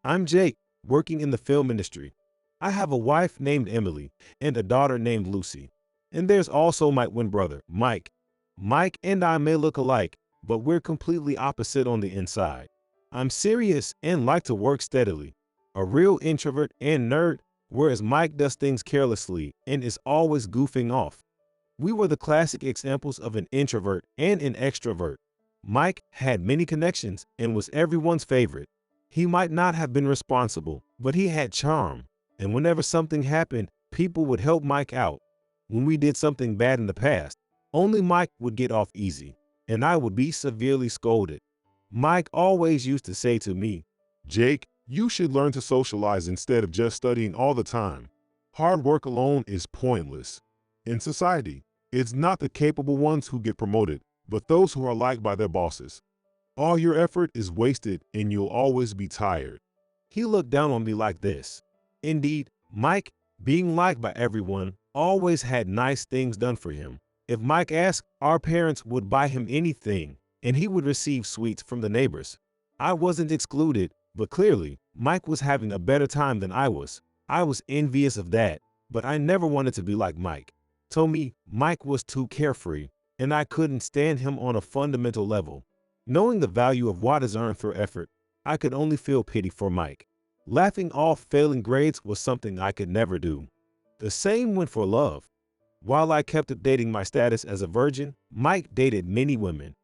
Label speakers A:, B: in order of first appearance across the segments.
A: I'm Jake, working in the film industry. I have a wife named Emily and a daughter named Lucy. And there's also my twin brother, Mike. Mike and I may look alike, but we're completely opposite on the inside. I'm serious and like to work steadily, a real introvert and nerd, whereas Mike does things carelessly and is always goofing off. We were the classic examples of an introvert and an extrovert. Mike had many connections and was everyone's favorite. He might not have been responsible, but he had charm. And whenever something happened, people would help Mike out. When we did something bad in the past, only Mike would get off easy, and I would be severely scolded. Mike always used to say to me,
B: Jake, you should learn to socialize instead of just studying all the time. Hard work alone is pointless. In society, it's not the capable ones who get promoted, but those who are liked by their bosses. All your effort is wasted and you'll always be tired.
A: He looked down on me like this. Indeed, Mike, being liked by everyone, always had nice things done for him. If Mike asked, our parents would buy him anything, and he would receive sweets from the neighbors. I wasn't excluded, but clearly, Mike was having a better time than I was. I was envious of that, but I never wanted to be like Mike. To me, Mike was too carefree, and I couldn't stand him on a fundamental level. Knowing the value of what is earned through effort, I could only feel pity for Mike. Laughing off failing grades was something I could never do. The same went for love. While I kept updating my status as a virgin, Mike dated many women.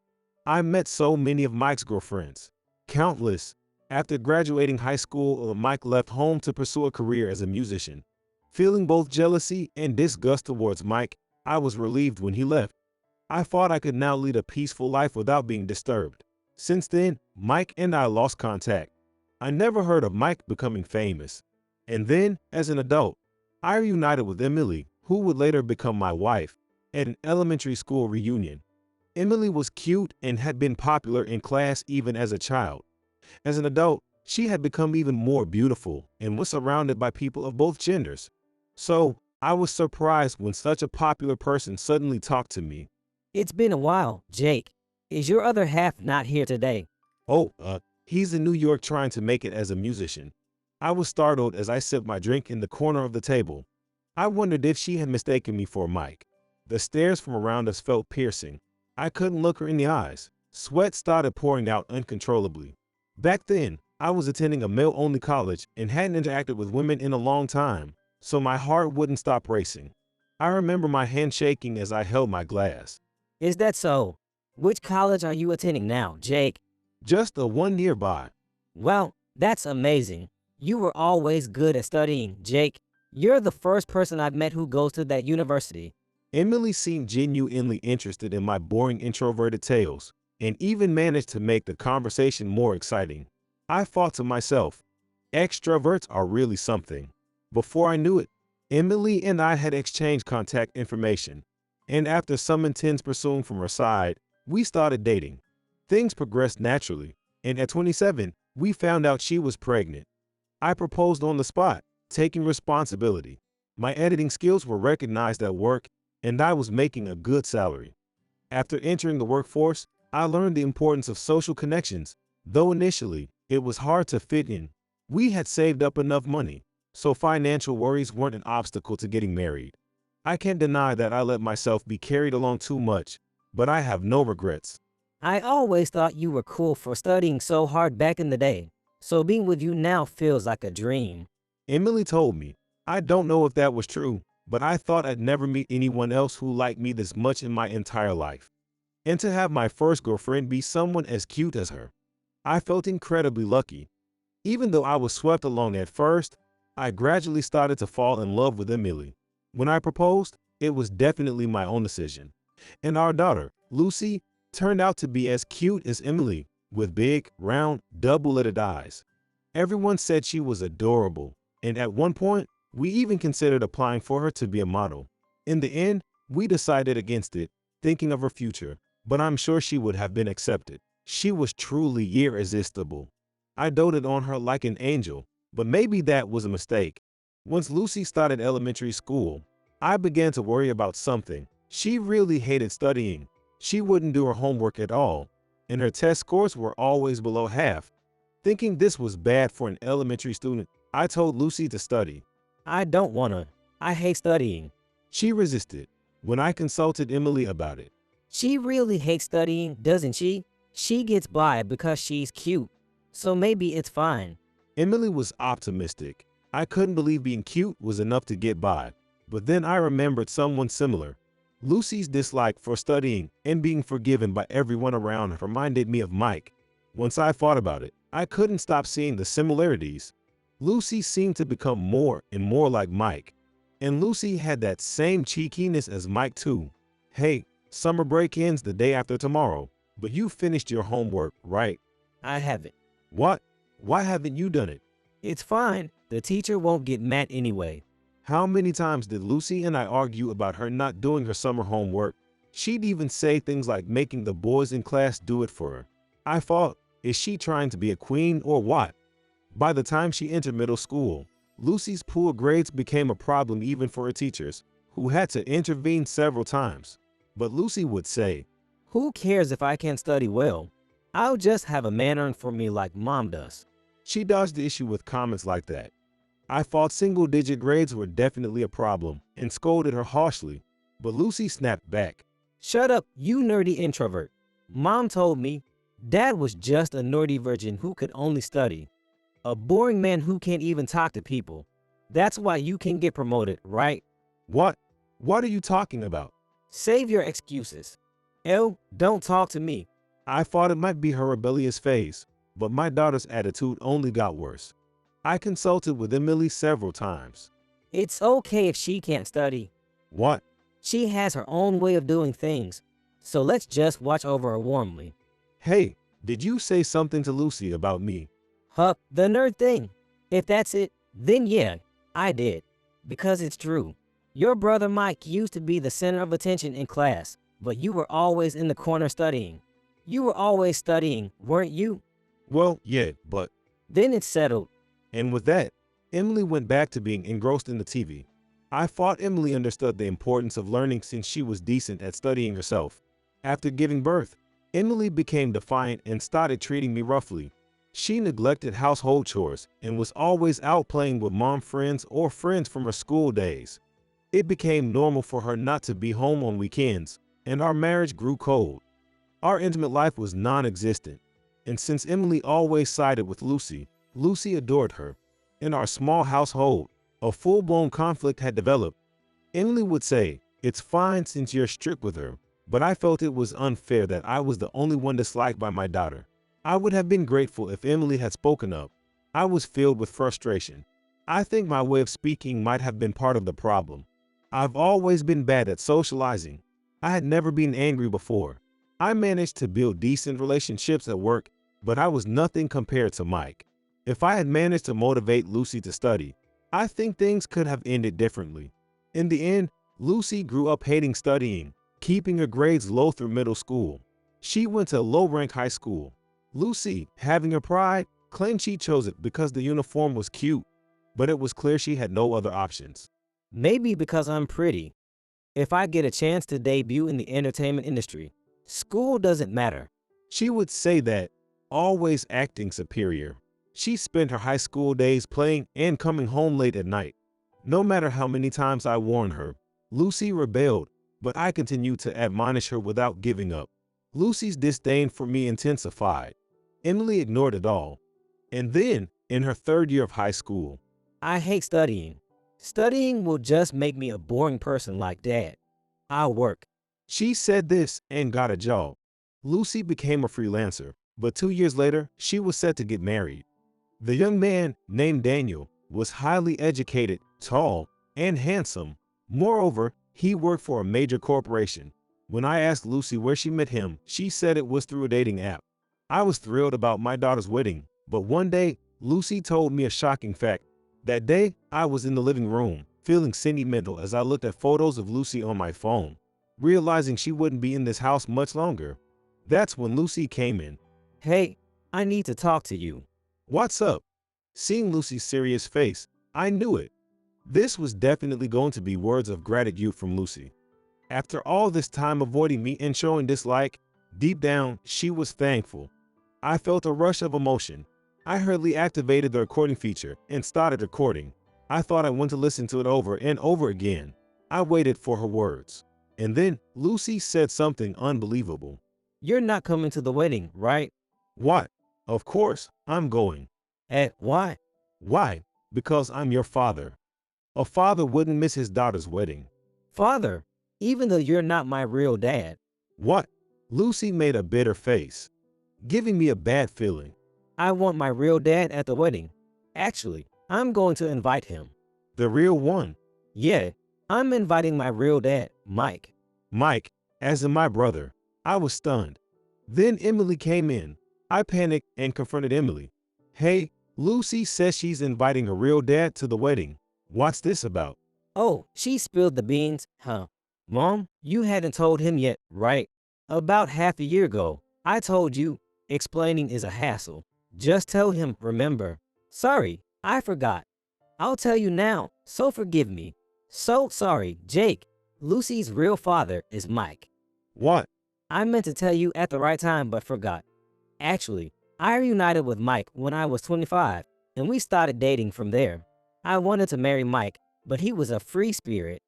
A: I met so many of Mike's girlfriends. Countless. After graduating high school, Mike left home to pursue a career as a musician. Feeling both jealousy and disgust towards Mike, I was relieved when he left. I thought I could now lead a peaceful life without being disturbed. Since then, Mike and I lost contact. I never heard of Mike becoming famous. And then, as an adult, I reunited with Emily, who would later become my wife, at an elementary school reunion. Emily was cute and had been popular in class even as a child. As an adult, she had become even more beautiful and was surrounded by people of both genders. So, I was surprised when such a popular person suddenly talked to me.
C: It's been a while, Jake. Is your other half not here today?
A: Oh, he's in New York trying to make it as a musician. I was startled as I sipped my drink in the corner of the table. I wondered if she had mistaken me for Mike. The stares from around us felt piercing. I couldn't look her in the eyes. Sweat started pouring out uncontrollably. Back then, I was attending a male-only college and hadn't interacted with women in a long time, so my heart wouldn't stop racing. I remember my hand shaking as I held my glass.
C: Is that so? Which college are you attending now, Jake?
A: Just the one nearby.
C: Well, that's amazing. You were always good at studying, Jake. You're the first person I've met who goes to that university.
A: Emily seemed genuinely interested in my boring introverted tales, and even managed to make the conversation more exciting. I thought to myself, extroverts are really something. Before I knew it, Emily and I had exchanged contact information, and after some intense pursuing from her side, we started dating. Things progressed naturally, and at 27, we found out she was pregnant. I proposed on the spot, taking responsibility. My editing skills were recognized at work, and I was making a good salary. After entering the workforce, I learned the importance of social connections, though initially, it was hard to fit in. We had saved up enough money, so financial worries weren't an obstacle to getting married. I can't deny that I let myself be carried along too much, but I have no regrets.
C: I always thought you were cool for studying so hard back in the day, so being with you now feels like a dream.
A: Emily told me. I don't know if that was true, but I thought I'd never meet anyone else who liked me this much in my entire life. And to have my first girlfriend be someone as cute as her. I felt incredibly lucky. Even though I was swept along at first, I gradually started to fall in love with Emily. When I proposed, it was definitely my own decision. And our daughter, Lucy, turned out to be as cute as Emily, with big, round, double-lidded eyes. Everyone said she was adorable, and at one point, we even considered applying for her to be a model. In the end, we decided against it, thinking of her future, but I'm sure she would have been accepted. She was truly irresistible. I doted on her like an angel, but maybe that was a mistake. Once Lucy started elementary school, I began to worry about something. She really hated studying. She wouldn't do her homework at all, and her test scores were always below half. Thinking this was bad for an elementary student, I told Lucy to study.
C: I don't wanna. I hate studying.
A: She resisted. When I consulted Emily about it,
C: She really hates studying, doesn't she? She gets by because she's cute. So maybe it's fine.
A: Emily was optimistic. I couldn't believe being cute was enough to get by. But then I remembered someone similar. Lucy's dislike for studying and being forgiven by everyone around her reminded me of Mike. Once I thought about it, I couldn't stop seeing the similarities. Lucy seemed to become more and more like Mike. And Lucy had that same cheekiness as Mike too. Hey, summer break ends the day after tomorrow, but you finished your homework, right?
C: I haven't.
A: What? Why haven't you done it?
C: It's fine. The teacher won't get mad anyway.
A: How many times did Lucy and I argue about her not doing her summer homework? She'd even say things like making the boys in class do it for her. I thought, is she trying to be a queen or what? By the time she entered middle school, Lucy's poor grades became a problem even for her teachers, who had to intervene several times. But Lucy would say,
C: Who cares if I can't study well? I'll just have a man earn for me like mom does.
A: she dodged the issue with comments like that. I thought single-digit grades were definitely a problem and scolded her harshly, but Lucy snapped back.
C: Shut up, you nerdy introvert. Mom told me Dad was just a nerdy virgin who could only study. A boring man who can't even talk to people. That's why you can get promoted, right?
A: What? What are you talking about?
C: Save your excuses. Elle, don't talk to me.
A: I thought it might be her rebellious phase, but my daughter's attitude only got worse. I consulted with Emily several times.
C: It's okay if she can't study.
A: What?
C: She has her own way of doing things. So let's just watch over her warmly.
A: Hey, did you say something to Lucy about me?
C: Huh, the nerd thing. If that's it, then yeah, I did. Because it's true. Your brother Mike used to be the center of attention in class, but you were always in the corner studying. You were always studying, weren't you?
A: Well, yeah, but...
C: Then it's settled.
A: And with that, Emily went back to being engrossed in the TV. I thought Emily understood the importance of learning since she was decent at studying herself. After giving birth, Emily became defiant and started treating me roughly. She neglected household chores and was always out playing with mom friends or friends from her school days. It became normal for her not to be home on weekends, and our marriage grew cold. Our intimate life was non-existent, and since Emily always sided with Lucy, Lucy adored her. In our small household, a full-blown conflict had developed. Emily would say, "It's fine since you're strict with her," but I felt it was unfair that I was the only one disliked by my daughter. I would have been grateful if Emily had spoken up. I was filled with frustration. I think my way of speaking might have been part of the problem. I've always been bad at socializing. I had never been angry before. I managed to build decent relationships at work, but I was nothing compared to Mike. If I had managed to motivate Lucy to study, I think things could have ended differently. In the end, Lucy grew up hating studying, keeping her grades low through middle school. She went to a low-rank high school. Lucy, having her pride, claimed she chose it because the uniform was cute, but it was clear she had no other options.
C: Maybe because I'm pretty. If I get a chance to debut in the entertainment industry, school doesn't matter.
A: She would say that, always acting superior. She spent her high school days playing and coming home late at night. No matter how many times I warned her, Lucy rebelled, but I continued to admonish her without giving up. Lucy's disdain for me intensified. Emily ignored it all. And then, in her third year of high school,
C: I hate studying. Studying will just make me a boring person like Dad. I'll work.
A: she said this and got a job. Lucy became a freelancer, but 2 years later, she was set to get married. The young man, named Daniel, was highly educated, tall, and handsome. Moreover, he worked for a major corporation. When I asked Lucy where she met him, she said it was through a dating app. I was thrilled about my daughter's wedding, but one day, Lucy told me a shocking fact. That day, I was in the living room, feeling sentimental as I looked at photos of Lucy on my phone, realizing she wouldn't be in this house much longer. That's when Lucy came in.
C: Hey, I need to talk to you.
A: "What's up?" Seeing Lucy's serious face, I knew it. This was definitely going to be words of gratitude from Lucy. After all this time avoiding me and showing dislike, deep down, she was thankful. I felt a rush of emotion. I hurriedly activated the recording feature and started recording. I thought I wanted to listen to it over and over again. I waited for her words. And then Lucy said something unbelievable.
C: You're not coming to the wedding, right?
A: What? Of course, I'm going.
C: Why?
A: Why? Because I'm your father. A father wouldn't miss his daughter's wedding.
C: Father, even though you're not my real dad.
A: What? Lucy made a bitter face, giving me a bad feeling.
C: I want my real dad at the wedding. Actually, I'm going to invite him.
A: The real one?
C: Yeah, I'm inviting my real dad, Mike.
A: Mike, as in my brother. I was stunned. Then Emily came in. I panicked and confronted Emily. Hey, Lucy says she's inviting her real dad to the wedding. What's this about?
C: Oh, she spilled the beans, huh? Mom, you hadn't told him yet, right? About half a year ago, I told you, explaining is a hassle. Just tell him, remember? Sorry, I forgot. I'll tell you now, so forgive me. So sorry, Jake. Lucy's real father is Mike.
A: What?
C: I meant to tell you at the right time, but forgot. Actually, I reunited with Mike when I was 25, and we started dating from there. I wanted to marry Mike, but he was a free spirit.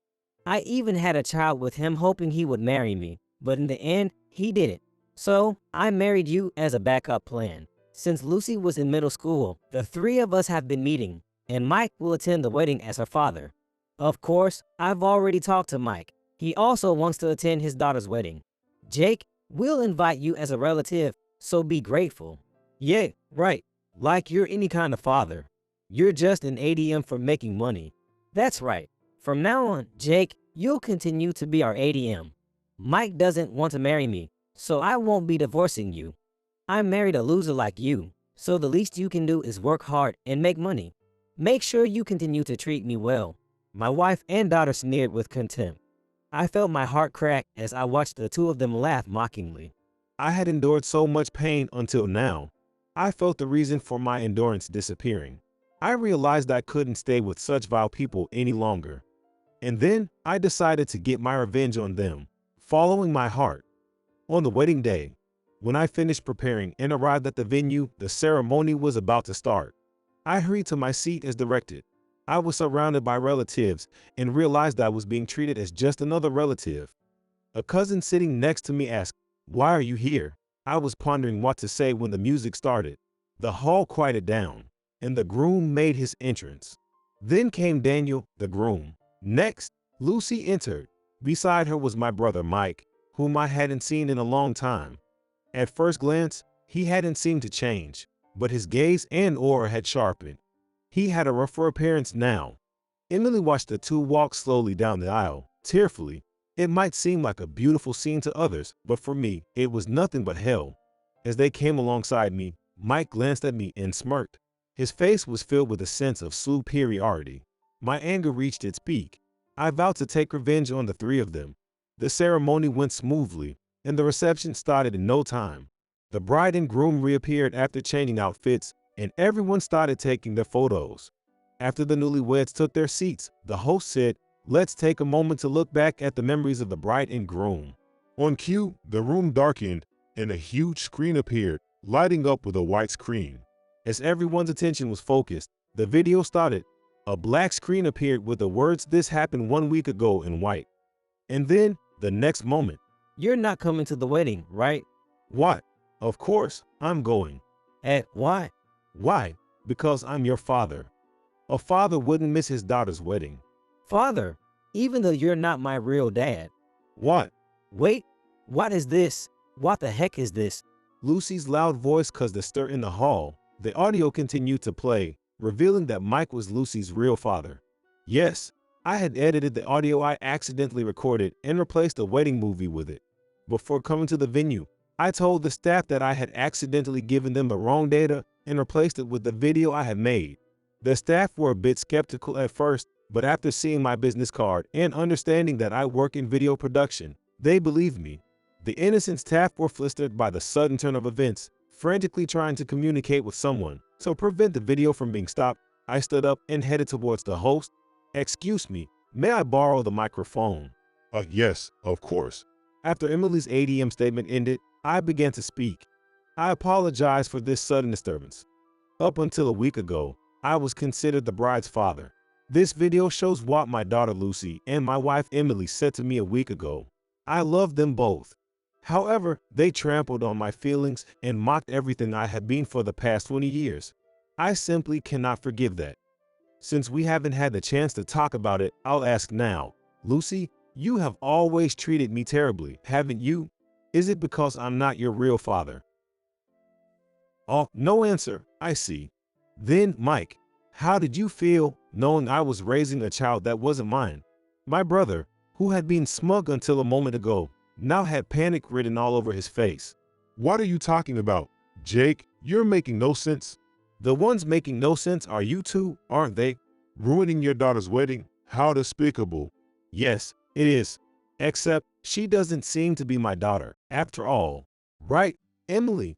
C: I even had a child with him hoping he would marry me, but in the end, he didn't. So, I married you as a backup plan. Since Lucy was in middle school, the three of us have been meeting, and Mike will attend the wedding as her father. Of course, I've already talked to Mike. He also wants to attend his daughter's wedding. Jake, we'll invite you as a relative, so be grateful. Yeah, right. Like you're any kind of father. You're just an ADM for making money. That's right. From now on, Jake, you'll continue to be our ADM. Mike doesn't want to marry me, so I won't be divorcing you. I married a loser like you, so the least you can do is work hard and make money. Make sure you continue to treat me well. My wife and daughter sneered with contempt. I felt my heart crack as I watched the two of them laugh mockingly.
A: I had endured so much pain until now. I felt the reason for my endurance disappearing. I realized I couldn't stay with such vile people any longer. And then I decided to get my revenge on them, following my heart. On the wedding day, when I finished preparing and arrived at the venue, the ceremony was about to start. I hurried to my seat as directed. I was surrounded by relatives and realized I was being treated as just another relative. A cousin sitting next to me asked, "Why are you here?" I was pondering what to say when the music started. The hall quieted down, and the groom made his entrance. Then came Daniel, the groom. Next, Lucy entered. Beside her was my brother Mike, whom I hadn't seen in a long time. At first glance, he hadn't seemed to change, but his gaze and aura had sharpened. He had a rougher appearance now. Emily watched the two walk slowly down the aisle, tearfully. It might seem like a beautiful scene to others, but for me, it was nothing but hell. As they came alongside me, Mike glanced at me and smirked. His face was filled with a sense of superiority. My anger reached its peak. I vowed to take revenge on the three of them. The ceremony went smoothly, and the reception started in no time. The bride and groom reappeared after changing outfits, and everyone started taking their photos. After the newlyweds took their seats, the host said, "Let's take a moment to look back at the memories of the bride and groom."
B: On cue, the room darkened and a huge screen appeared, lighting up with a white screen.
A: As everyone's attention was focused, the video started. A black screen appeared with the words, "This happened 1 week ago," in white. And then, the next moment,
C: You're not coming to the wedding, right?
A: "What? Of course, I'm going."
C: Why?
A: "Why? Because I'm your father. A father wouldn't miss his daughter's wedding."
C: Father, even though you're not my real dad.
A: "What?"
C: Wait, what is this? What the heck is this?
A: Lucy's loud voice caused a stir in the hall. The audio continued to play, revealing that Mike was Lucy's real father. Yes, I had edited the audio I accidentally recorded and replaced a wedding movie with it. Before coming to the venue, I told the staff that I had accidentally given them the wrong data and replaced it with the video I had made. The staff were a bit skeptical at first, but after seeing my business card and understanding that I work in video production, they believed me. The innocent staff were flustered by the sudden turn of events, frantically trying to communicate with someone. To prevent the video from being stopped, I stood up and headed towards the host. "Excuse me, may I borrow the microphone?"
B: Yes, of course.
A: After Emily's ADM statement ended, I began to speak. "I apologize for this sudden disturbance. Up until a week ago, I was considered the bride's father. This video shows what my daughter Lucy and my wife Emily said to me a week ago. I love them both. However, they trampled on my feelings and mocked everything I had been for the past 20 years. I simply cannot forgive that. Since we haven't had the chance to talk about it, I'll ask now. Lucy, you have always treated me terribly, haven't you? Is it because I'm not your real father? Oh, no answer. I see. Then, Mike, how did you feel knowing I was raising a child that wasn't mine? My brother, who had been smug until a moment ago, now had panic written all over his face.
B: What are you talking about? Jake, you're making no sense.
A: The ones making no sense are you two, aren't they?
B: Ruining your daughter's wedding? How despicable.
A: Yes, it is. Except she doesn't seem to be my daughter, after all. Right, Emily?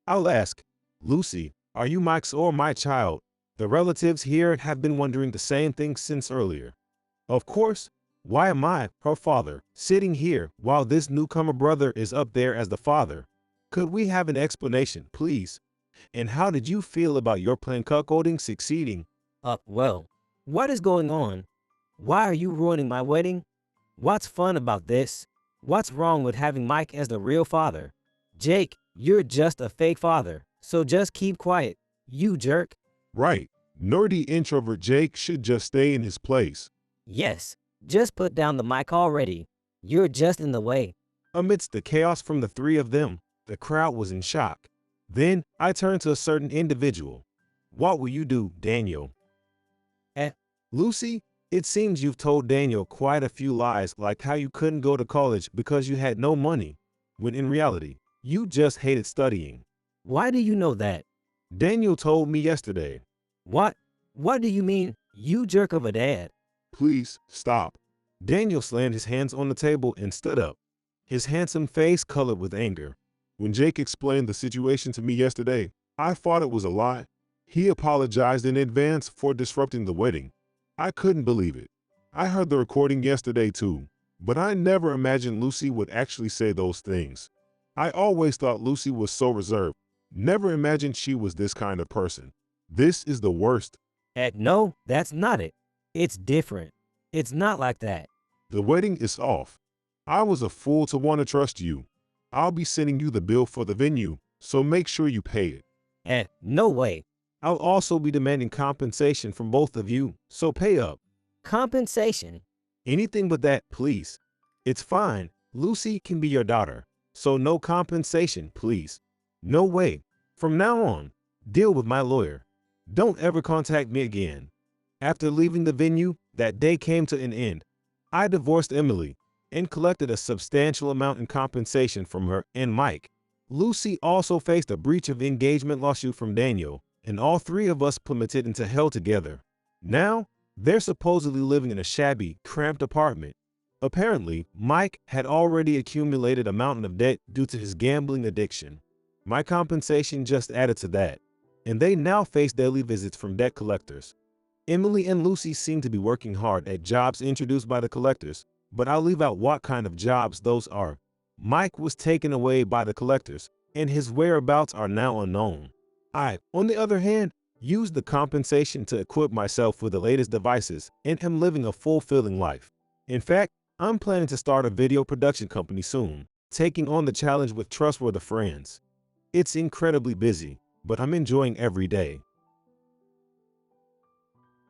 A: I'll ask. Lucy, are you Mike's or my child? The relatives here have been wondering the same thing since earlier. Of course. Why am I, her father, sitting here while this newcomer brother is up there as the father? Could we have an explanation, please? And how did you feel about your plan cuckolding succeeding?
C: Well, what is going on? Why are you ruining my wedding? What's fun about this? What's wrong with having Mike as the real father? Jake, you're just a fake father, so just keep quiet, you jerk.
B: Right. Nerdy introvert Jake should just stay in his place.
C: Yes, just put down the mic already. You're just in the way.
A: Amidst the chaos from the three of them, the crowd was in shock. Then I turned to a certain individual. What will you do, Daniel? Lucy, it seems you've told Daniel quite a few lies, like how you couldn't go to college because you had no money, when in reality, you just hated studying.
C: Why do you know that?
A: Daniel told me yesterday.
C: What? What do you mean, you jerk of a dad?
B: Please, stop.
A: Daniel slammed his hands on the table and stood up, his handsome face colored with anger.
B: When Jake explained the situation to me yesterday, I thought it was a lie. He apologized in advance for disrupting the wedding. I couldn't believe it. I heard the recording yesterday too, but I never imagined Lucy would actually say those things. I always thought Lucy was so reserved, never imagined she was this kind of person. This is the worst.
C: No, that's not it. It's different. It's not like that.
B: The wedding is off. I was a fool to want to trust you. I'll be sending you the bill for the venue, so make sure you pay it.
C: No way.
A: I'll also be demanding compensation from both of you, so pay up.
C: Compensation?
A: Anything but that, please. It's fine. Lucy can be your daughter, so no compensation, please. No way. From now on, deal with my lawyer. Don't ever contact me again. After leaving the venue, that day came to an end. I divorced Emily and collected a substantial amount in compensation from her and Mike. Lucy also faced a breach of engagement lawsuit from Daniel, and all three of us plummeted into hell together. Now, they're supposedly living in a shabby, cramped apartment. Apparently, Mike had already accumulated a mountain of debt due to his gambling addiction. My compensation just added to that, and they now face daily visits from debt collectors. Emily and Lucy seem to be working hard at jobs introduced by the collectors, but I'll leave out what kind of jobs those are. Mike was taken away by the collectors, and his whereabouts are now unknown. I, on the other hand, used the compensation to equip myself with the latest devices and am living a fulfilling life. In fact, I'm planning to start a video production company soon, taking on the challenge with trustworthy friends. It's incredibly busy, but I'm enjoying every day.